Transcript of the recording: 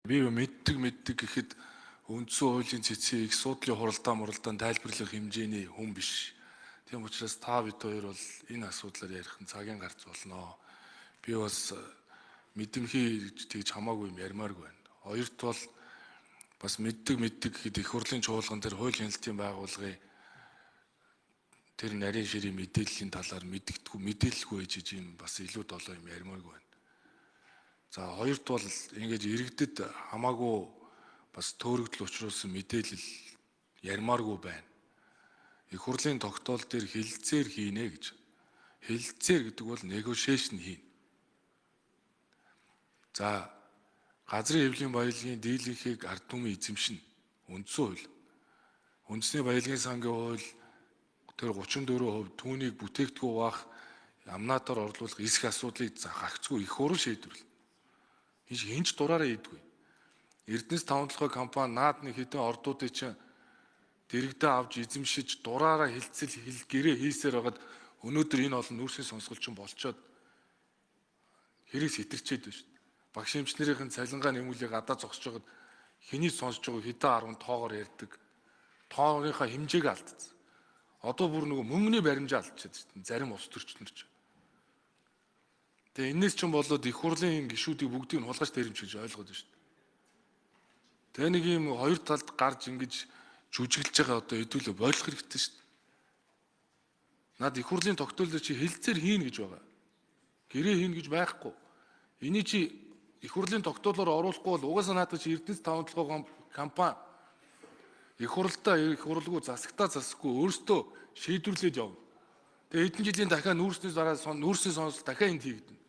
Би мэддэг гэхэд үндсэн хуулийн цэцгийг суудлын хуралдаан тайлбарлах хэмжээний хүн биш. Тийм учраас та бид хоёр бол энэ асуудлаар ярих нь цагийн гарц болно. Би бас мэдэмхий тэгж хамаагүй юм ярмааргүй байна. Хоёрт бол бас мэддэг гэхэд их хурлын чуулган дээр хууль хяналтын байгууллагын тэр нарийн ширийн мэдээллийн талаар мэдээлэлгүй ээж юм бас илүү долоо юм ярмааргүй байна. За хоёрт бол ингэж иргэдэд хамаагүй бас төөрөгдөл учруулсан мэдээлэл ярмааргүй байна. Их хурлын тогтоол дээр хэлэлцээр хийнэ гэж. Хэлэлцээр гэдэг бол negotiation хийнэ. За газрын хэвлэлийн баялагын дийлэнхийг ард түмэн эзэмшинэ. Үндсэн хууль. Үндэсний баялагын сангийн хууль тэр 34% түүнийг бүтээгдэхүүн хуваах амнаатаар орлуулах эсэх асуудлыг гагцгүй их хурл шийдвэрлэнэ. Хинч дураараа ийдгүй. Эрдэнэс 5 толгой компани наад нэг хэдэн ордуудыг чинь дэрэгдээ авч эзэмшиж дураараа хилцэл гэрээ хийсээр хагаад өнөөдөр энэ олон нүүрсийн сонсголч болчоод хэрэгс хитэрчээд байна шүү дээ. Багш эмчнэрийн цалингаа нэмүүлээ гадаа зогсож байгаад хэний сонсож байгаа хэдэн 10 тоогоор ярьдаг. Тооныхаа хэмжээг алдсан. Одоо бүр нөгөө мөнгөний баримжаа алдчихад шүү дээ. Зарим ус төрчлөнөр чинь. Тэгээ энэс ч болоод их хурлын гишүүдийг бүгдийг нь хулгайч дээрэмж гэж ойлгоод байна шүү дээ. Тэгээ нэг юм хоёр талд гарч ингэж жүжиглж байгаа одоо хэдүүлээ болох хэрэгтэй шүү дээ. Наад их хурлын тогтоолд чи хэлцээр хийнэ гэж байгаа. Гэрээ хийнэ гэж байхгүй. Энийг чи их хурлын тогтоолоор оруулахгүй бол угаасаа наадах чи Эрдэнэс 5 толгой компани их хуралдаа их хуралгүй засагтаа засахгүй өөртөө шийдвэрлээд явна. Тэгээ хэдэн жилийн дахиад нүүрсний дараа нүүрсний сонсол дахиад энд хийгдэнэ.